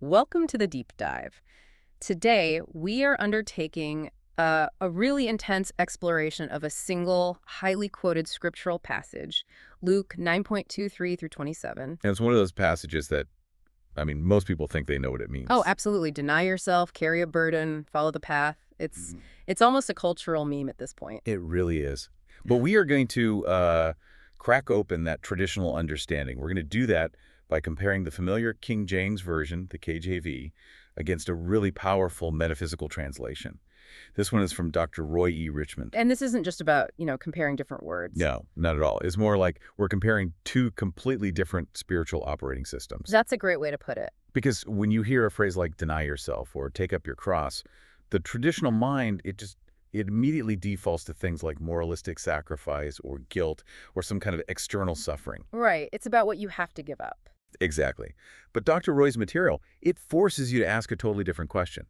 Welcome to the deep dive. Today, we are undertaking a really intense exploration of a single, highly quoted scriptural passage, Luke 9:23 through 27. And it's one of those passages that, most people think they know what it Oh, means. absolutely. Deny yourself, carry a burden, follow the path. It's Mhm. it's almost a cultural meme at this point. It really is. But we are going to crack open that traditional understanding. We're going to do that by comparing the familiar King James Version, the KJV, against a really powerful metaphysical translation. This one is from Dr. Roy E. Richmond. And this isn't just about, comparing different words. No, not at all. It's more like we're comparing two completely different spiritual operating systems. That's a great way to put it. Because when you hear a phrase like deny yourself or take up your cross, the traditional mind, it immediately defaults to things like moralistic sacrifice or guilt or some kind of external suffering. Right. It's about what you have to give up. Exactly. But Dr. Roy's material, it forces you to ask a totally different question.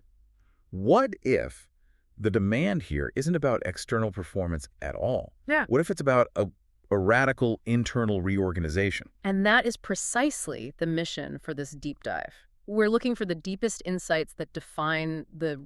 What if the demand here isn't about external performance at all? Yeah. What if it's about a radical internal reorganization? And that is precisely the mission for this deep dive. We're looking for the deepest insights that define the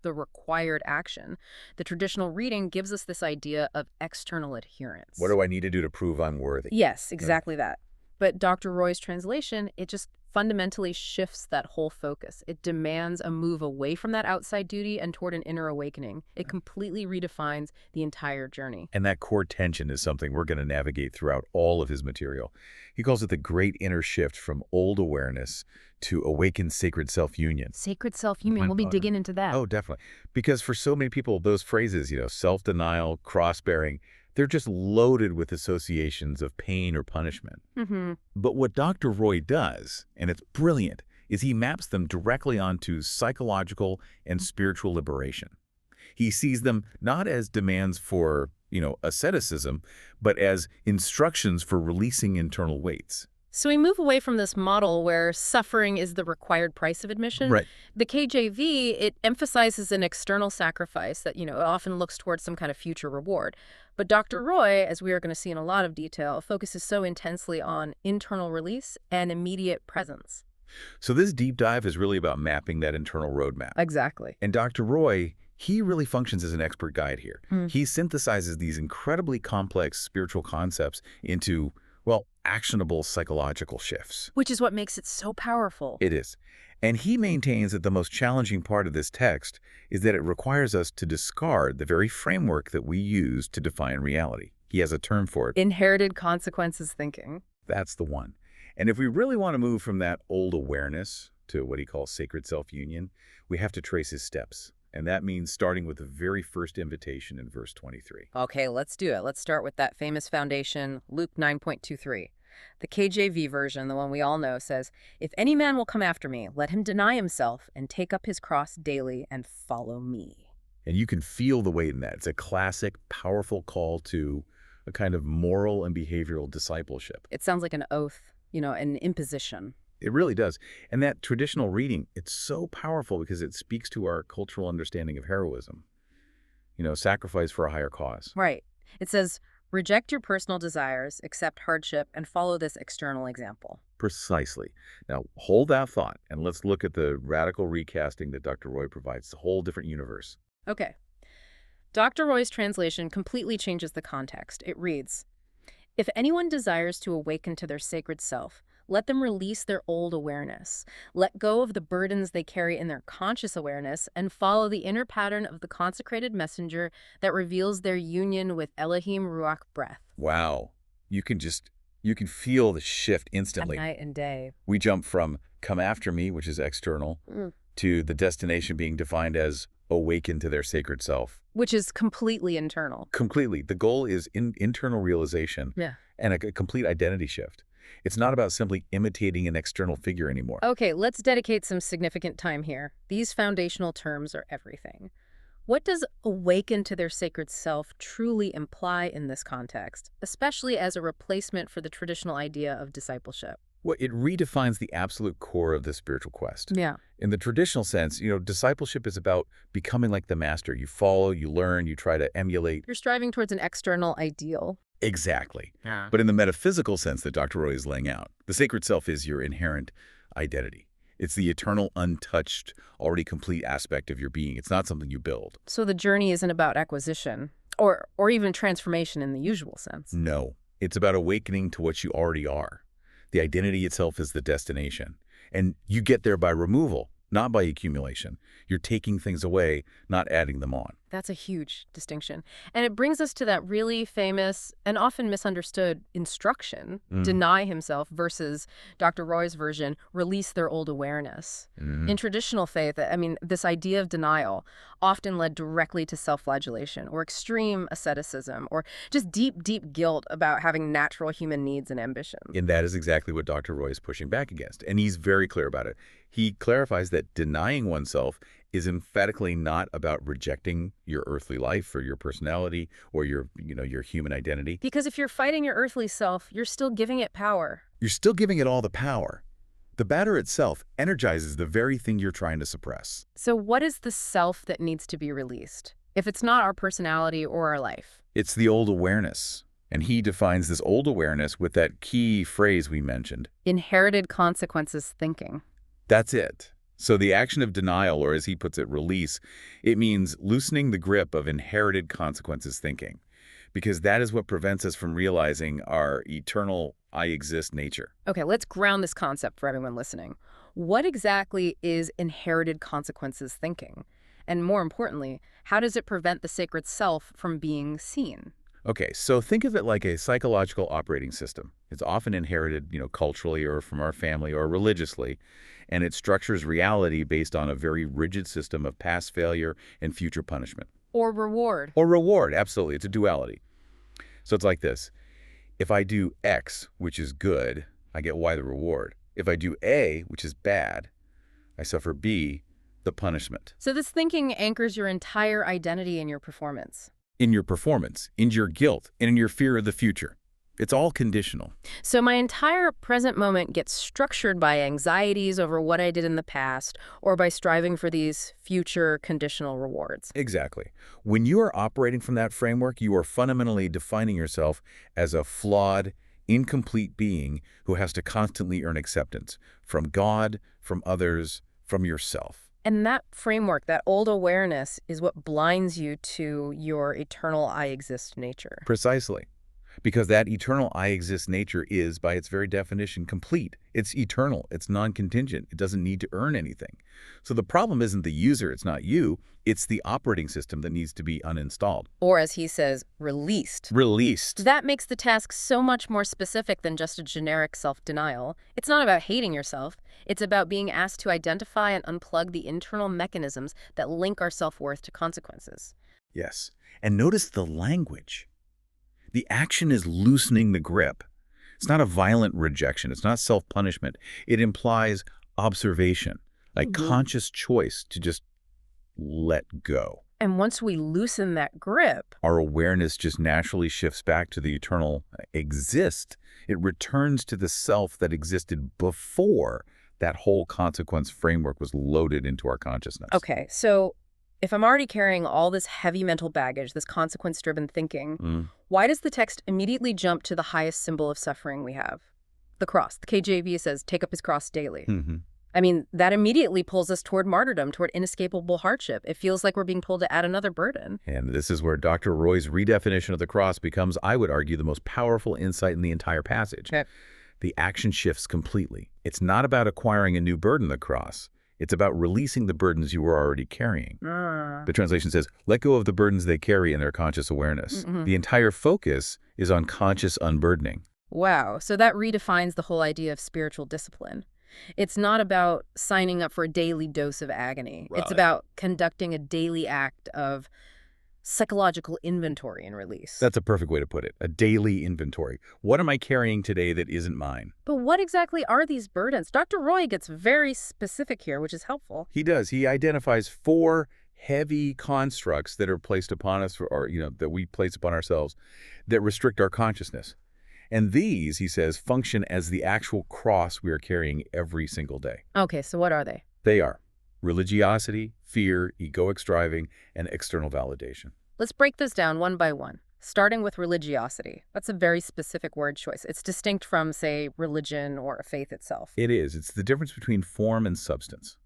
required action. The traditional reading gives us this idea of external adherence. What do I need to do to prove I'm worthy? Yes, exactly that. But Dr. Roy's translation, it just fundamentally shifts that whole focus. It demands a move away from that outside duty and toward an inner awakening. It completely redefines the entire journey. And that core tension is something we're going to navigate throughout all of his material. He calls it the great inner shift from old awareness to awakened sacred self-union. Sacred self-union, we'll be digging into that. Oh, definitely. Because for so many people, those phrases, self-denial, cross-bearing, they're just loaded with associations of pain or punishment. Mm-hmm. But what Dr. Roy does, and it's brilliant, is he maps them directly onto psychological and spiritual liberation. He sees them not as demands for, asceticism, but as instructions for releasing internal weights. So we move away from this model where suffering is the required price of admission. Right. The KJV, it emphasizes an external sacrifice that, it often looks towards some kind of future reward. But Dr. Roy, as we are going to see in a lot of detail, focuses so intensely on internal release and immediate presence. So this deep dive is really about mapping that internal roadmap. Exactly. And Dr. Roy, he really functions as an expert guide here. Mm. He synthesizes these incredibly complex spiritual concepts into, actionable psychological shifts. Which is what makes it so powerful. It is. And he maintains that the most challenging part of this text is that it requires us to discard the very framework that we use to define reality. He has a term for it. Inherited consequences thinking. That's the one. And if we really want to move from that old awareness to what he calls sacred self-union, we have to trace his steps. And that means starting with the very first invitation in verse 23. Okay, let's do it. Let's start with that famous foundation, Luke 9:23. The KJV version, the one we all know, says, "If any man will come after me, let him deny himself and take up his cross daily and follow me." And you can feel the weight in that. It's a classic, powerful call to a kind of moral and behavioral discipleship. It sounds like an oath, an imposition. It really does. And that traditional reading, it's so powerful because it speaks to our cultural understanding of heroism. Sacrifice for a higher cause. Right. It says, reject your personal desires, accept hardship, and follow this external example. Precisely. Now, hold that thought, and let's look at the radical recasting that Dr. Roy provides, a whole different universe. Okay. Dr. Roy's translation completely changes the context. It reads, "If anyone desires to awaken to their sacred self, let them release their old awareness. Let go of the burdens they carry in their conscious awareness and follow the inner pattern of the consecrated messenger that reveals their union with Elohim Ruach breath." Wow. You can feel the shift instantly. Night and day. We jump from come after me, which is external, to the destination being defined as awaken to their sacred self. Which is completely internal. Completely. The goal is internal realization and a complete identity shift. It's not about simply imitating an external figure anymore. Okay, let's dedicate some significant time here. These foundational terms are everything. What does awaken to their sacred self truly imply in this context, especially as a replacement for the traditional idea of discipleship? Well, it redefines the absolute core of the spiritual quest. Yeah. In the traditional sense, discipleship is about becoming like the master. You follow, you learn, you try to emulate. You're striving towards an external ideal. Exactly. Yeah. But in the metaphysical sense that Dr. Roy is laying out, the sacred self is your inherent identity. It's the eternal, untouched, already complete aspect of your being. It's not something you build. So the journey isn't about acquisition or even transformation in the usual sense. No, it's about awakening to what you already are. The identity itself is the destination. And you get there by removal, not by accumulation. You're taking things away, not adding them on. That's a huge distinction. And it brings us to that really famous and often misunderstood instruction, deny himself, versus Dr. Roy's version, release their old awareness. In traditional faith, I mean, this idea of denial often led directly to self-flagellation or extreme asceticism or just deep, deep guilt about having natural human needs and ambitions. And that is exactly what Dr. Roy is pushing back against. And he's very clear about it. He clarifies that denying oneself is emphatically not about rejecting your earthly life or your personality or your human identity. Because if you're fighting your earthly self, you're still giving it power. You're still giving it all the power. The batter itself energizes the very thing you're trying to suppress. So what is the self that needs to be released, if it's not our personality or our life? It's the old awareness. And he defines this old awareness with that key phrase we mentioned. Inherited consequences thinking. That's it. So the action of denial, or as he puts it, release, it means loosening the grip of inherited consequences thinking, because that is what prevents us from realizing our eternal I exist nature. Okay, let's ground this concept for everyone listening. What exactly is inherited consequences thinking? And more importantly, how does it prevent the sacred self from being seen? Okay, so think of it like a psychological operating system. It's often inherited, culturally or from our family or religiously, and it structures reality based on a very rigid system of past failure and future punishment. Or reward. Or reward, absolutely. It's a duality. So it's like this. If I do X, which is good, I get Y, the reward. If I do A, which is bad, I suffer B, the punishment. So this thinking anchors your entire identity in your performance. In your performance, in your guilt, and in your fear of the future. It's all conditional. So my entire present moment gets structured by anxieties over what I did in the past or by striving for these future conditional rewards. Exactly. When you are operating from that framework, you are fundamentally defining yourself as a flawed, incomplete being who has to constantly earn acceptance from God, from others, from yourself. And that framework, that old awareness, is what blinds you to your eternal I exist nature. Precisely. Because that eternal I exist nature is, by its very definition, complete. It's eternal. It's non-contingent. It doesn't need to earn anything. So the problem isn't the user. It's not you. It's the operating system that needs to be uninstalled. Or, as he says, released. Released. That makes the task so much more specific than just a generic self-denial. It's not about hating yourself. It's about being asked to identify and unplug the internal mechanisms that link our self-worth to consequences. Yes. And notice the language. The action is loosening the grip. It's not a violent rejection. It's not self-punishment. It implies observation, like conscious choice to just let go. And once we loosen that grip, our awareness just naturally shifts back to the eternal exist. It returns to the self that existed before that whole consequence framework was loaded into our consciousness. Okay, so if I'm already carrying all this heavy mental baggage, this consequence-driven thinking, why does the text immediately jump to the highest symbol of suffering we have? The cross. The KJV says, take up his cross daily. I mean, that immediately pulls us toward martyrdom, toward inescapable hardship. It feels like we're being pulled to add another burden. And this is where Dr. Roy's redefinition of the cross becomes, I would argue, the most powerful insight in the entire passage. Okay. The action shifts completely. It's not about acquiring a new burden, the cross. It's about releasing the burdens you were already carrying. The translation says, let go of the burdens they carry in their conscious awareness. The entire focus is on conscious unburdening. Wow. So that redefines the whole idea of spiritual discipline. It's not about signing up for a daily dose of agony. Right. It's about conducting a daily act of psychological inventory and release. That's a perfect way to put it. A daily inventory. What am I carrying today that isn't mine? But what exactly are these burdens? Dr. Roy gets very specific here, which is helpful. He does. He identifies 4 heavy constructs that are placed upon us, or that we place upon ourselves, that restrict our consciousness. And these, he says, function as the actual cross we are carrying every single day. Okay, so what are they? They are religiosity, fear, egoic striving, and external validation. Let's break this down one by one. starting with religiosity. That's a very specific word choice. It's distinct from, say, religion or faith itself. It is. It's the difference between form and substance.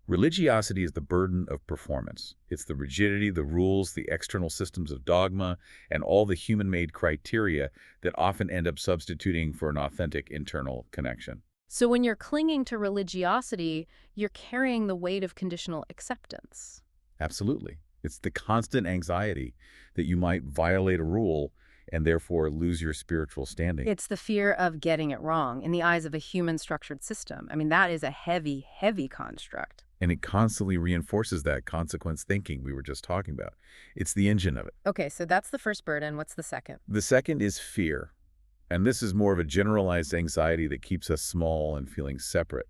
Religiosity is the burden of performance. It's the rigidity, the rules, the external systems of dogma, and all the human-made criteria that often end up substituting for an authentic internal connection. So when you're clinging to religiosity, you're carrying the weight of conditional acceptance. Absolutely. It's the constant anxiety that you might violate a rule and therefore lose your spiritual standing. It's the fear of getting it wrong in the eyes of a human structured system. I mean, that is a heavy, heavy construct. And it constantly reinforces that consequence thinking we were just talking about. It's the engine of it. Okay, so that's the first burden. What's the second? The second is fear. And this is more of a generalized anxiety that keeps us small and feeling separate.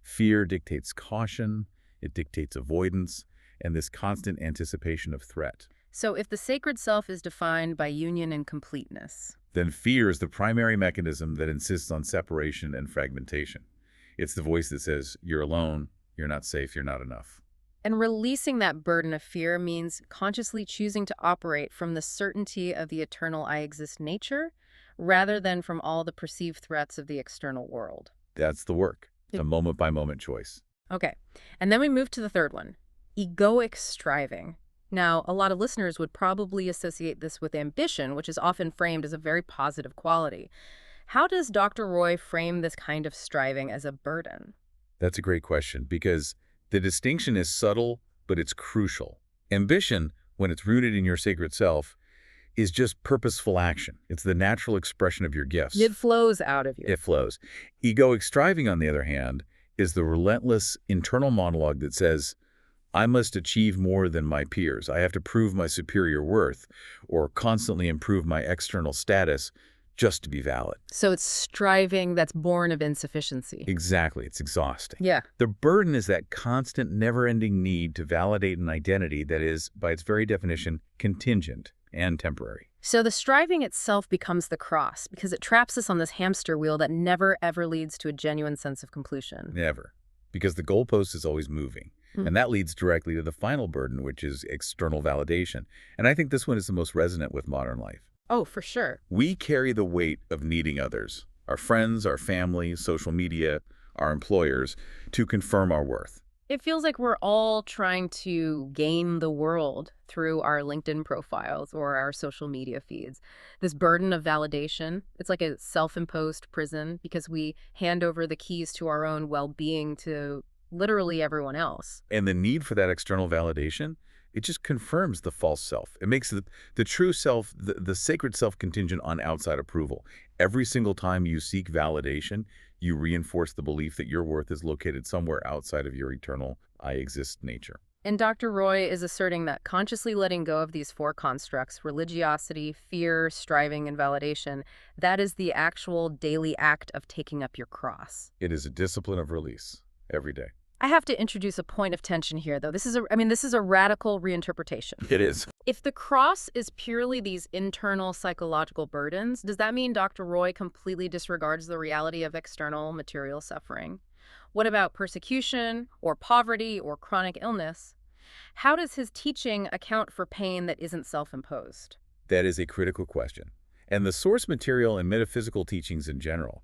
Fear dictates caution, it dictates avoidance, and this constant anticipation of threat. So if the sacred self is defined by union and completeness, Then fear is the primary mechanism that insists on separation and fragmentation. It's the voice that says, you're alone, you're not safe, you're not enough. and releasing that burden of fear means consciously choosing to operate from the certainty of the eternal I exist nature, rather than from all the perceived threats of the external world. That's the work, Yeah. a moment-by-moment choice. Okay, and then we move to the third one, egoic striving. Now, a lot of listeners would probably associate this with ambition, which is often framed as a very positive quality. How does Dr. Roy frame this kind of striving as a burden? That's a great question because the distinction is subtle, but it's crucial. Ambition, when it's rooted in your sacred self, is just purposeful action. It's the natural expression of your gifts. It flows out of you. It flows. Egoic striving, on the other hand, is the relentless internal monologue that says, I must achieve more than my peers. I have to prove my superior worth or constantly improve my external status just to be valid. So it's striving that's born of insufficiency. Exactly. It's exhausting. Yeah. The burden is that constant, never-ending need to validate an identity that is, by its very definition, contingent and temporary. So the striving itself becomes the cross because it traps us on this hamster wheel that never, ever leads to a genuine sense of completion. Never. Because the goalpost is always moving. Hmm. And that leads directly to the final burden, which is external validation. And I think this one is the most resonant with modern life. Oh, for sure. We carry the weight of needing others, our friends, our family, social media, our employers, to confirm our worth. It feels like we're all trying to gain the world through our LinkedIn profiles or our social media feeds. This burden of validation, it's like a self-imposed prison because we hand over the keys to our own well-being to literally everyone else. And the need for that external validation, it just confirms the false self. It makes the true self, the sacred self contingent on outside approval. Every single time you seek validation, you reinforce the belief that your worth is located somewhere outside of your eternal I exist nature. And Dr. Roy is asserting that consciously letting go of these four constructs, religiosity, fear, striving, and validation, that is the actual daily act of taking up your cross. It is a discipline of release every day. I have to introduce a point of tension here, though. This is a radical reinterpretation. It is. If the cross is purely these internal psychological burdens, does that mean Dr. Roy completely disregards the reality of external material suffering? What about persecution or poverty or chronic illness? How does his teaching account for pain that isn't self-imposed? That is a critical question. And the source material and metaphysical teachings in general,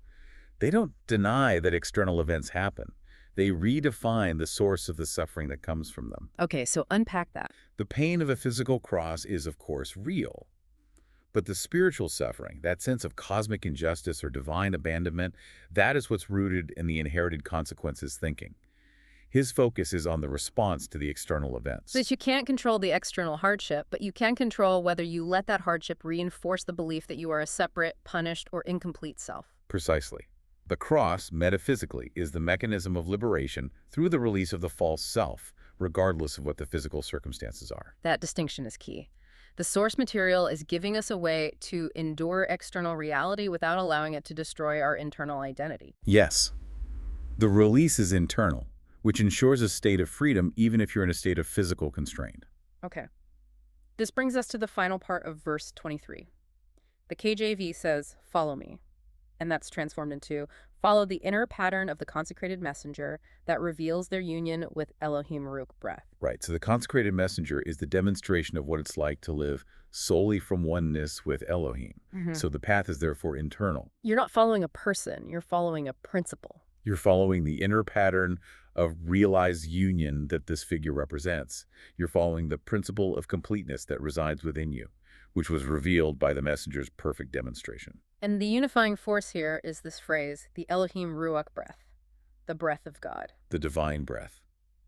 they don't deny that external events happen. They redefine the source of the suffering that comes from them. Okay, so unpack that. The pain of a physical cross is, of course, real. But the spiritual suffering, that sense of cosmic injustice or divine abandonment, that is what's rooted in the inherited consequences thinking. His focus is on the response to the external events. So that you can't control the external hardship, but you can control whether you let that hardship reinforce the belief that you are a separate, punished, or incomplete self. Precisely. The cross, metaphysically, is the mechanism of liberation through the release of the false self, regardless of what the physical circumstances are. That distinction is key. The source material is giving us a way to endure external reality without allowing it to destroy our internal identity. Yes. The release is internal, which ensures a state of freedom even if you're in a state of physical constraint. Okay. This brings us to the final part of verse 23. The KJV says, "Follow me." And that's transformed into, follow the inner pattern of the consecrated messenger that reveals their union with Elohim Ruach breath. Right, so the consecrated messenger is the demonstration of what it's like to live solely from oneness with Elohim. Mhm. So the path is therefore internal. You're not following a person, you're following a principle. You're following the inner pattern of realized union that this figure represents. You're following the principle of completeness that resides within you, which was revealed by the messenger's perfect demonstration. And the unifying force here is this phrase, the Elohim Ruach breath, the breath of God. The divine breath.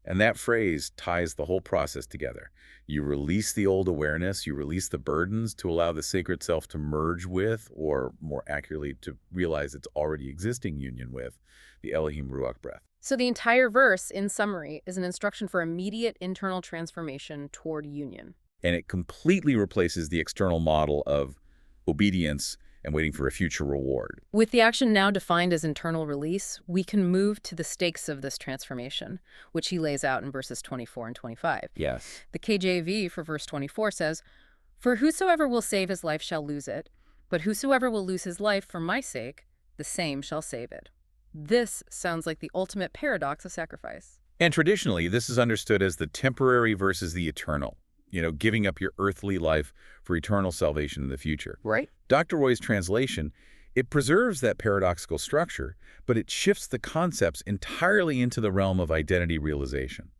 And that phrase ties the whole process together. You release the old awareness, you release the burdens to allow the sacred self to merge with, or more accurately, to realize its already existing union with, the Elohim Ruach breath. So the entire verse, in summary, is an instruction for immediate internal transformation toward union. And it completely replaces the external model of obedience and waiting for a future reward. With the action now defined as internal release, we can move to the stakes of this transformation, which he lays out in verses 24 and 25. Yes. The KJV for verse 24 says, "For whosoever will save his life shall lose it, but whosoever will lose his life for my sake, the same shall save it." This sounds like the ultimate paradox of sacrifice. And traditionally, this is understood as the temporary versus the eternal. Giving up your earthly life for eternal salvation in the future. Right. Dr. Roy's translation, it preserves that paradoxical structure, but it shifts the concepts entirely into the realm of identity realization.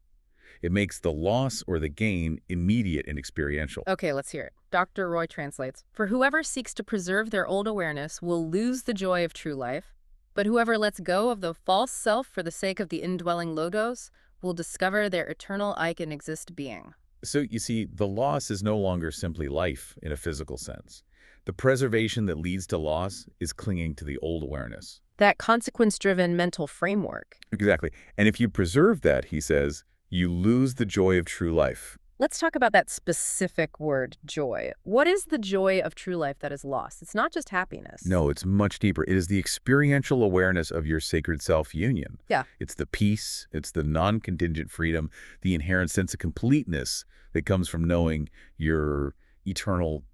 It makes the loss or the gain immediate and experiential. Okay, let's hear it. Dr. Roy translates, "For whoever seeks to preserve their old awareness will lose the joy of true life, but whoever lets go of the false self for the sake of the indwelling logos will discover their eternal I can exist being." So you see, the loss is no longer simply life in a physical sense. The preservation that leads to loss is clinging to the old awareness. That consequence-driven mental framework. Exactly. And if you preserve that, he says, you lose the joy of true life. Let's talk about that specific word, joy. What is the joy of true life that is lost? It's not just happiness. No, it's much deeper. It is the experiential awareness of your sacred self-union. Yeah. It's the peace, it's the non-contingent freedom, the inherent sense of completeness that comes from knowing your eternal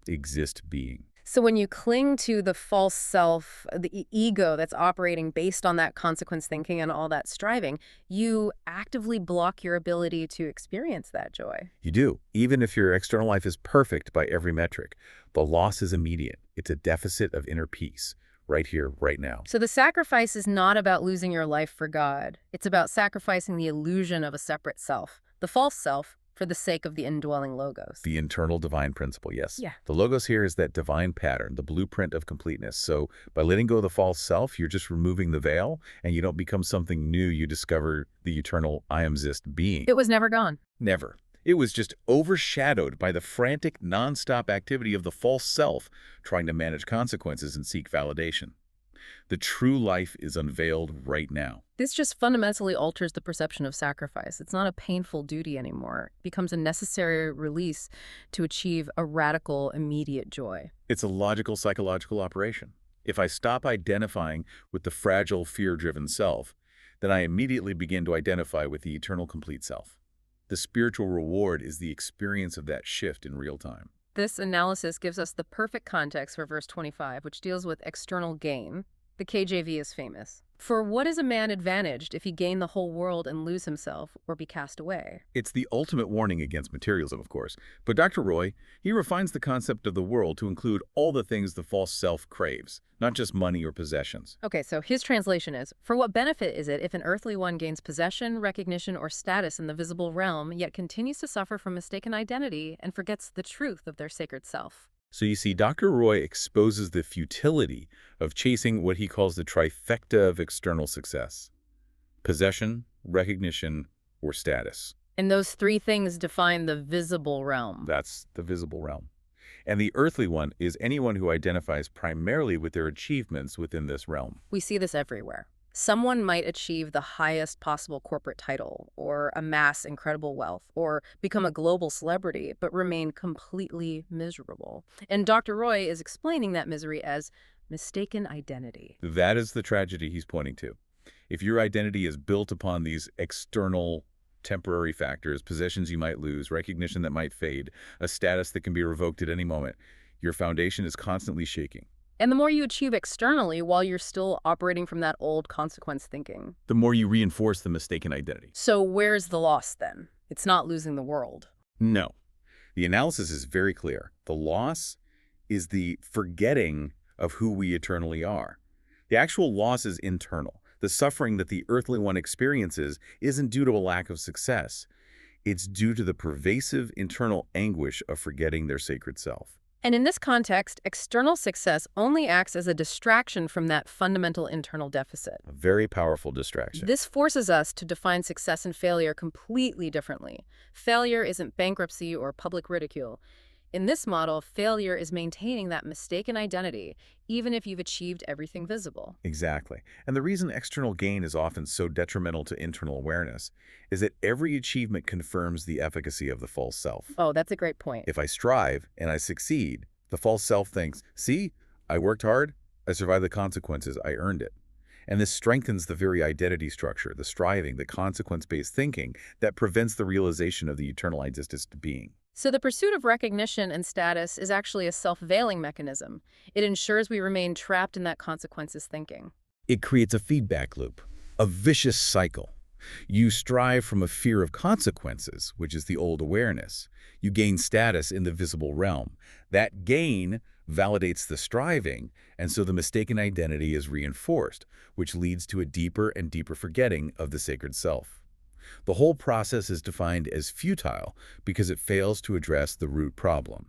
exist being. So when you cling to the false self, the ego that's operating based on that consequence thinking and all that striving, you actively block your ability to experience that joy. You do. Even if your external life is perfect by every metric, the loss is immediate. It's a deficit of inner peace, right here, right now. So the sacrifice is not about losing your life for God. It's about sacrificing the illusion of a separate self, the false self, for the sake of the indwelling logos. The internal divine principle, yes. Yeah. The logos here is that divine pattern, the blueprint of completeness. So by letting go of the false self, you're just removing the veil, and you don't become something new. You discover the eternal I am exist being. It was never gone. Never. It was just overshadowed by the frantic, nonstop activity of the false self trying to manage consequences and seek validation. The true life is unveiled right now. This just fundamentally alters the perception of sacrifice. It's not a painful duty anymore. It becomes a necessary release to achieve a radical, immediate joy. It's a logical, psychological operation. If I stop identifying with the fragile, fear-driven self, then I immediately begin to identify with the eternal, complete self. The spiritual reward is the experience of that shift in real time. This analysis gives us the perfect context for verse 25, which deals with external gain. The KJV is famous. "For what is a man advantaged if he gain the whole world and lose himself or be cast away?" It's the ultimate warning against materialism, of course. But Dr. Roy, he refines the concept of the world to include all the things the false self craves, not just money or possessions. Okay, so his translation is, "For what benefit is it if an earthly one gains possession, recognition, or status in the visible realm, yet continues to suffer from mistaken identity and forgets the truth of their sacred self?" So you see, Dr. Roy exposes the futility of chasing what he calls the trifecta of external success: possession, recognition, or status. And those three things define the visible realm. That's the visible realm. And the earthly one is anyone who identifies primarily with their achievements within this realm. We see this everywhere. Someone might achieve the highest possible corporate title, or amass incredible wealth, or become a global celebrity, but remain completely miserable. And Dr. Roy is explaining that misery as mistaken identity. That is the tragedy he's pointing to. If your identity is built upon these external temporary factors, possessions you might lose, recognition that might fade, a status that can be revoked at any moment, your foundation is constantly shaking. And the more you achieve externally while you're still operating from that old consequence thinking. The more you reinforce the mistaken identity. So where's the loss then? It's not losing the world. No. The analysis is very clear. The loss is the forgetting of who we eternally are. The actual loss is internal. The suffering that the earthly one experiences isn't due to a lack of success. It's due to the pervasive internal anguish of forgetting their sacred self. And in this context, external success only acts as a distraction from that fundamental internal deficit. A very powerful distraction. This forces us to define success and failure completely differently. Failure isn't bankruptcy or public ridicule. In this model, failure is maintaining that mistaken identity, even if you've achieved everything visible. Exactly. And the reason external gain is often so detrimental to internal awareness is that every achievement confirms the efficacy of the false self. Oh, that's a great point. If I strive and I succeed, the false self thinks, see, I worked hard, I survived the consequences, I earned it. And this strengthens the very identity structure, the striving, the consequence-based thinking that prevents the realization of the eternal identistic being. So the pursuit of recognition and status is actually a self-veiling mechanism. It ensures we remain trapped in that consequences thinking. It creates a feedback loop, a vicious cycle. You strive from a fear of consequences, which is the old awareness. You gain status in the visible realm. That gain validates the striving, and so the mistaken identity is reinforced, which leads to a deeper and deeper forgetting of the sacred self. The whole process is defined as futile because it fails to address the root problem,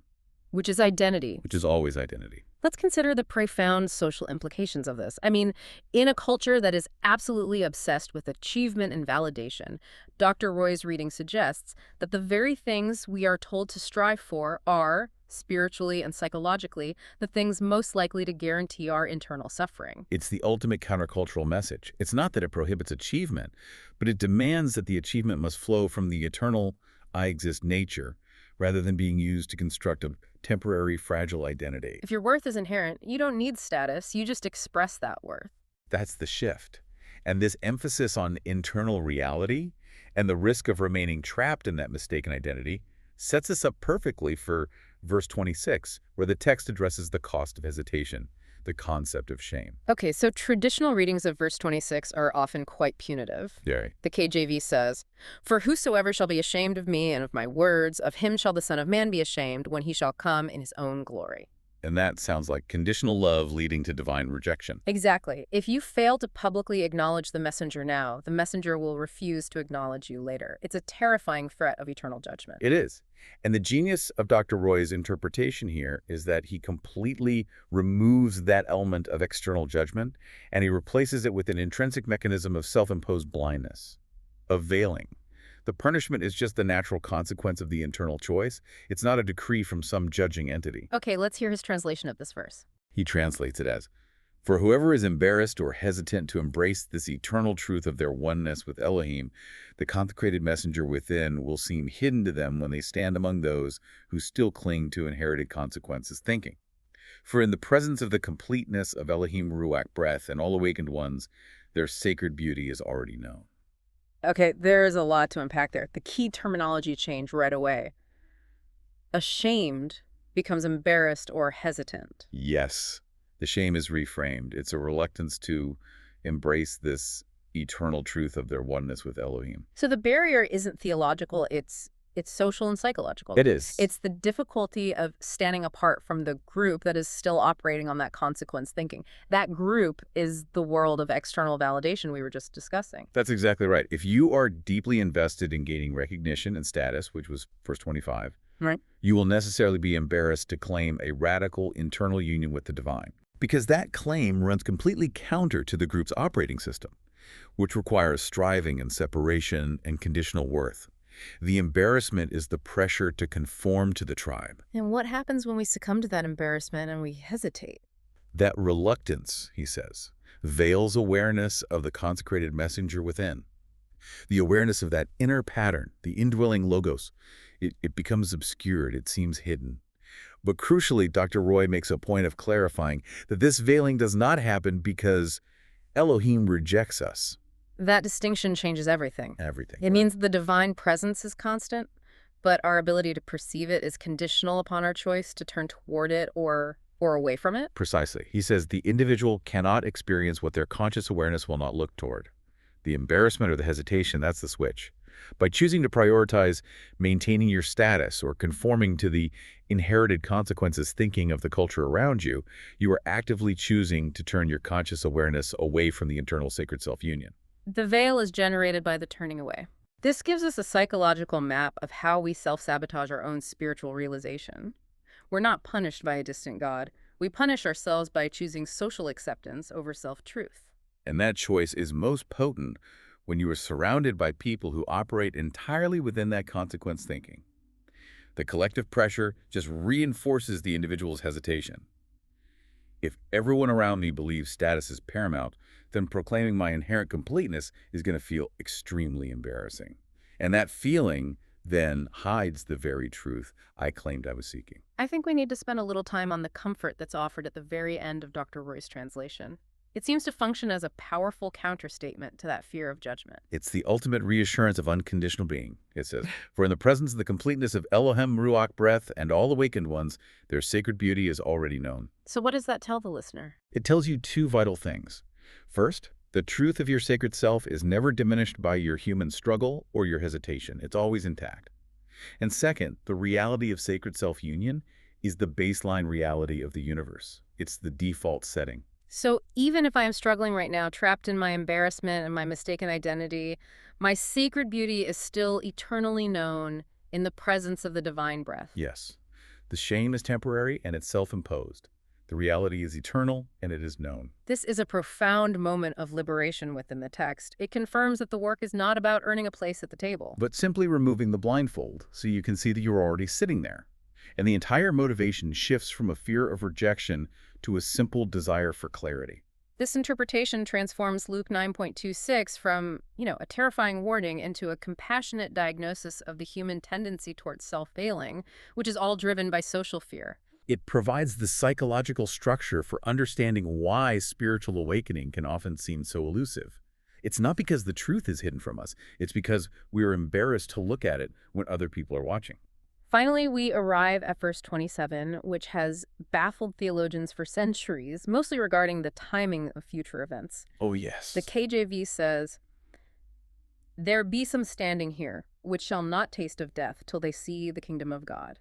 Which is identity. which is always identity. Let's consider the profound social implications of this. I mean, in a culture that is absolutely obsessed with achievement and validation, Dr. Roy's reading suggests that the very things we are told to strive for are, spiritually and psychologically, the things most likely to guarantee our internal suffering. It's the ultimate countercultural message. It's not that it prohibits achievement, but it demands that the achievement must flow from the eternal I exist nature, rather than being used to construct a temporary, fragile identity. If your worth is inherent, you don't need status, you just express that worth. That's the shift. And this emphasis on internal reality and the risk of remaining trapped in that mistaken identity sets us up perfectly for verse 26, where the text addresses the cost of hesitation, the concept of shame. Okay, so traditional readings of verse 26 are often quite punitive. Jerry. The KJV says, "For whosoever shall be ashamed of me and of my words, of him shall the Son of Man be ashamed when he shall come in his own glory." And that sounds like conditional love leading to divine rejection. Exactly. If you fail to publicly acknowledge the messenger now, the messenger will refuse to acknowledge you later. It's a terrifying threat of eternal judgment. It is. And the genius of Dr. Roy's interpretation here is that he completely removes that element of external judgment, and he replaces it with an intrinsic mechanism of self-imposed blindness, of veiling. The punishment is just the natural consequence of the internal choice. It's not a decree from some judging entity. Okay, let's hear his translation of this verse. He translates it as, "For whoever is embarrassed or hesitant to embrace this eternal truth of their oneness with Elohim, the consecrated messenger within will seem hidden to them when they stand among those who still cling to inherited consequences thinking. For in the presence of the completeness of Elohim Ruach breath and all awakened ones, their sacred beauty is already known." Okay, there's a lot to unpack there. The key terminology change right away. Ashamed becomes embarrassed or hesitant. Yes, the shame is reframed. It's a reluctance to embrace this eternal truth of their oneness with Elohim. So the barrier isn't theological, it's social and psychological. It is. It's the difficulty of standing apart from the group that is still operating on that consequence thinking. That group is the world of external validation we were just discussing. That's exactly right. If you are deeply invested in gaining recognition and status, which was verse 25, Right. you will necessarily be embarrassed to claim a radical internal union with the divine, because that claim runs completely counter to the group's operating system, which requires striving and separation and conditional worth. The embarrassment is the pressure to conform to the tribe. And what happens when we succumb to that embarrassment and we hesitate? That reluctance, he says, veils awareness of the consecrated messenger within. The awareness of that inner pattern, the indwelling logos, it becomes obscured, it seems hidden. But crucially, Dr. Roy makes a point of clarifying that this veiling does not happen because Elohim rejects us. That distinction changes everything. Everything. It means the divine presence is constant, but our ability to perceive it is conditional upon our choice to turn toward it or Or away from it? Precisely. He says the individual cannot experience what their conscious awareness will not look toward. The embarrassment or the hesitation, that's the switch. By choosing to prioritize maintaining your status or conforming to the inherited consequences thinking of the culture around you, you are actively choosing to turn your conscious awareness away from the internal sacred self-union. The veil is generated by the turning away. This gives us a psychological map of how we self-sabotage our own spiritual realization. We're not punished by a distant God. We punish ourselves by choosing social acceptance over self-truth. And that choice is most potent when you are surrounded by people who operate entirely within that consequence thinking. The collective pressure just reinforces the individual's hesitation. If everyone around me believes status is paramount, then proclaiming my inherent completeness is going to feel extremely embarrassing. And that feeling then hides the very truth I claimed I was seeking. I think we need to spend a little time on the comfort that's offered at the very end of Dr. Roy's translation. It seems to function as a powerful counterstatement to that fear of judgment. It's the ultimate reassurance of unconditional being, it says. For in the presence of the completeness of Elohim Ruach breath and all awakened ones, their sacred beauty is already known. So what does that tell the listener? It tells you two vital things. First, the truth of your sacred self is never diminished by your human struggle or your hesitation. It's always intact. And second, the reality of sacred self-union is the baseline reality of the universe. It's the default setting. So even if I am struggling right now, trapped in my embarrassment and my mistaken identity, my sacred beauty is still eternally known in the presence of the divine breath. Yes. The shame is temporary and it's self-imposed. The reality is eternal and it is known. This is a profound moment of liberation within the text. It confirms that the work is not about earning a place at the table, But simply removing the blindfold so you can see that you're already sitting there. And the entire motivation shifts from a fear of rejection to a simple desire for clarity. This interpretation transforms Luke 9.26 from, a terrifying warning into a compassionate diagnosis of the human tendency towards self-veiling, which is all driven by social fear. It provides the psychological structure for understanding why spiritual awakening can often seem so elusive. It's not because the truth is hidden from us. It's because we are embarrassed to look at it when other people are watching. Finally, we arrive at verse 27, which has baffled theologians for centuries, mostly regarding the timing of future events. Oh, yes. The KJV says, "There be some standing here, which shall not taste of death till they see the kingdom of God."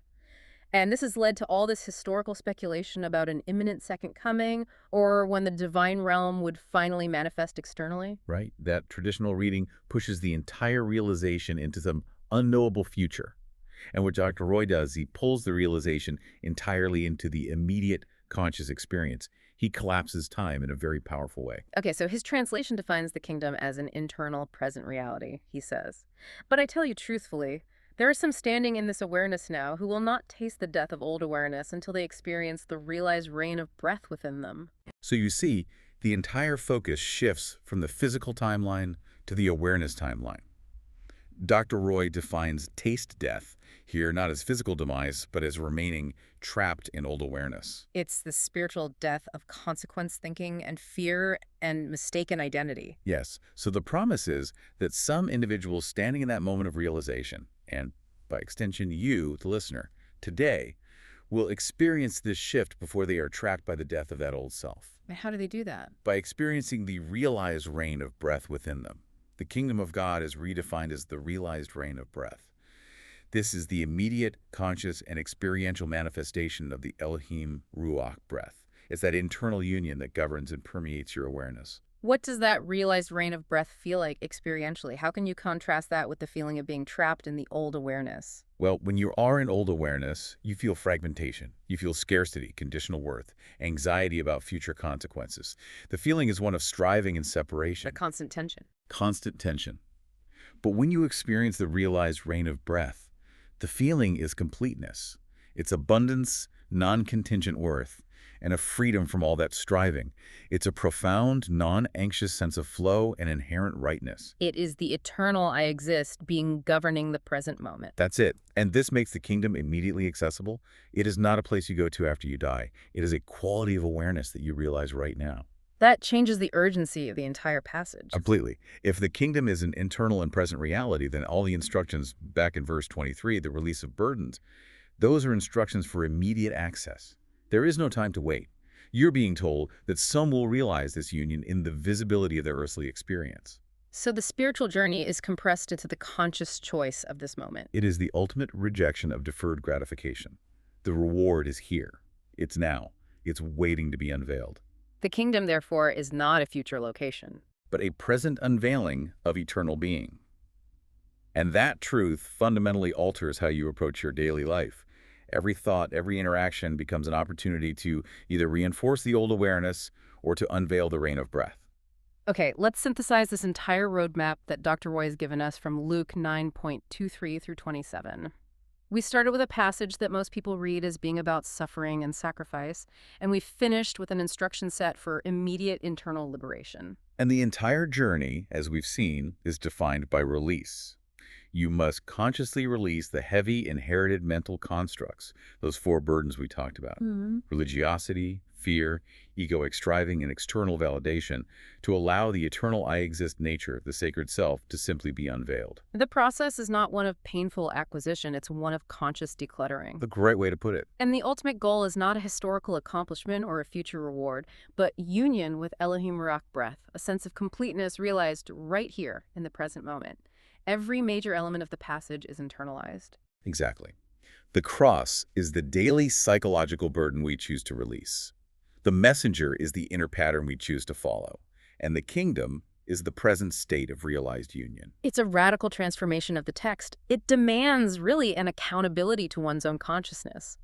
And this has led to all this historical speculation about an imminent second coming, or when the divine realm would finally manifest externally. Right? That traditional reading pushes the entire realization into some unknowable future. And what Dr. Roy does, he pulls the realization entirely into the immediate conscious experience. He collapses time in a very powerful way. Okay, so his translation defines the kingdom as an internal, present reality, he says. But I tell you truthfully, there are some standing in this awareness now who will not taste the death of old awareness until they experience the realized reign of breath within them. So you see, the entire focus shifts from the physical timeline to the awareness timeline. Dr. Roy defines taste death here not as physical demise, but as remaining trapped in old awareness. It's the spiritual death of consequence thinking and fear and mistaken identity. Yes, so the promise is that some individuals standing in that moment of realization, and by extension you, the listener, today, will experience this shift before they are trapped by the death of that old self. And how do they do that? By experiencing the realized reign of breath within them. The kingdom of God is redefined as the realized reign of breath. This is the immediate, conscious, and experiential manifestation of the Elohim Ruach breath. It's that internal union that governs and permeates your awareness. What does that realized reign of breath feel like experientially? How can you contrast that with the feeling of being trapped in the old awareness? Well, when you are in old awareness, you feel fragmentation. You feel scarcity, conditional worth, anxiety about future consequences. The feeling is one of striving and separation. A constant tension. Constant tension. But when you experience the realized reign of breath, the feeling is completeness. It's abundance, non-contingent worth, and a freedom from all that striving. It's a profound, non-anxious sense of flow and inherent rightness. It is the eternal I exist being governing the present moment. That's it. And this makes the kingdom immediately accessible. It is not a place you go to after you die. It is a quality of awareness that you realize right now. That changes the urgency of the entire passage. Completely. If the kingdom is an internal and present reality, then all the instructions back in verse 23, the release of burdens, those are instructions for immediate access. There is no time to wait. You're being told that some will realize this union in the visibility of their earthly experience. So the spiritual journey is compressed into the conscious choice of this moment. It is the ultimate rejection of deferred gratification. The reward is here. It's now. It's waiting to be unveiled. The kingdom, therefore, is not a future location. But a present unveiling of eternal being. And that truth fundamentally alters how you approach your daily life. Every thought, every interaction becomes an opportunity to either reinforce the old awareness or to unveil the reign of breath. Okay, let's synthesize this entire roadmap that Dr. Roy has given us from Luke 9:23 through 27. We started with a passage that most people read as being about suffering and sacrifice, and we finished with an instruction set for immediate internal liberation. And the entire journey, as we've seen, is defined by release. You must consciously release the heavy inherited mental constructs, those four burdens we talked about. Religiosity, fear, egoic striving, and external validation, to allow the eternal I exist nature of the sacred self to simply be unveiled. The process is not one of painful acquisition, it's one of conscious decluttering. A great way to put it. And the ultimate goal is not a historical accomplishment or a future reward, but union with Elohim Ruach breath, a sense of completeness realized right here in the present moment. Every major element of the passage is internalized. Exactly. The cross is the daily psychological burden we choose to release. The messenger is the inner pattern we choose to follow. And the kingdom is the present state of realized union. It's a radical transformation of the text. It demands really an accountability to one's own consciousness.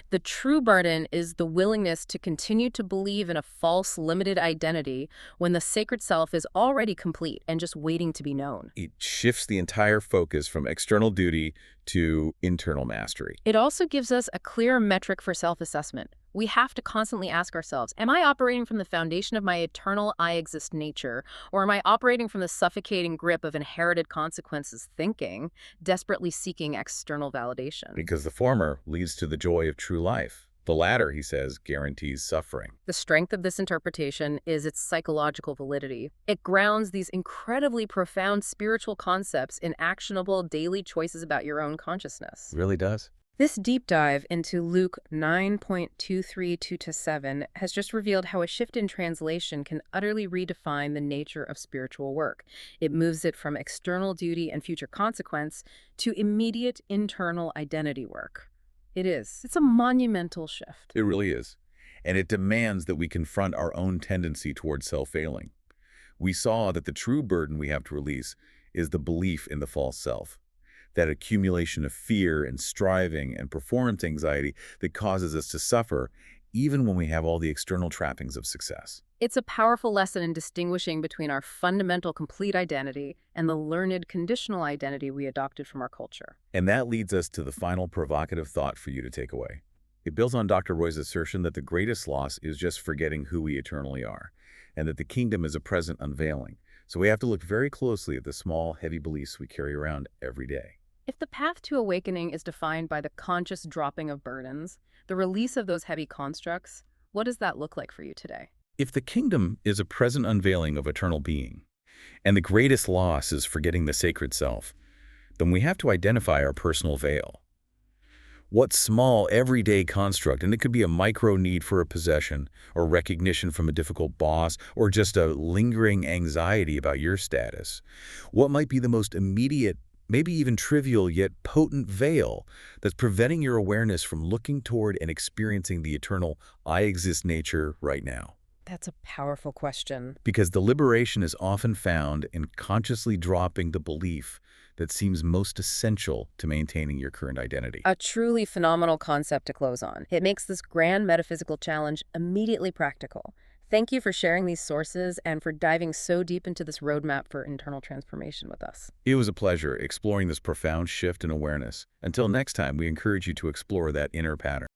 The true burden is the willingness to continue to believe in a false, limited identity when the sacred self is already complete and just waiting to be known. It shifts the entire focus from external duty to internal mastery. It also gives us a clear metric for self-assessment. We have to constantly ask ourselves, am I operating from the foundation of my eternal I exist nature, or am I operating from the suffocating grip of inherited consequences thinking, desperately seeking external validation? Because the former leads to the joy of true life. The latter, he says, guarantees suffering. The strength of this interpretation is its psychological validity. It grounds these incredibly profound spiritual concepts in actionable daily choices about your own consciousness. It really does. This deep dive into Luke 9:232-7 has just revealed how a shift in translation can utterly redefine the nature of spiritual work. It moves it from external duty and future consequence to immediate internal identity work. It's a monumental shift. It really is. And it demands that we confront our own tendency towards self-failing. We saw that the true burden we have to release is the belief in the false self. That accumulation of fear and striving and performance anxiety that causes us to suffer, even when we have all the external trappings of success. It's a powerful lesson in distinguishing between our fundamental complete identity and the learned conditional identity we adopted from our culture. And that leads us to the final provocative thought for you to take away. It builds on Dr. Roy's assertion that the greatest loss is just forgetting who we eternally are, and that the kingdom is a present unveiling. So we have to look very closely at the small, heavy beliefs we carry around every day. If the path to awakening is defined by the conscious dropping of burdens, the release of those heavy constructs, what does that look like for you today? If the kingdom is a present unveiling of eternal being, and the greatest loss is forgetting the sacred self, then we have to identify our personal veil. What small, everyday construct, and it could be a micro need for a possession, or recognition from a difficult boss, or just a lingering anxiety about your status, what might be the most immediate, maybe even trivial yet potent veil that's preventing your awareness from looking toward and experiencing the eternal I exist nature right now? That's a powerful question. Because the liberation is often found in consciously dropping the belief that seems most essential to maintaining your current identity. A truly phenomenal concept to close on. It makes this grand metaphysical challenge immediately practical. Thank you for sharing these sources and for diving so deep into this roadmap for internal transformation with us. It was a pleasure exploring this profound shift in awareness. Until next time, we encourage you to explore that inner pattern.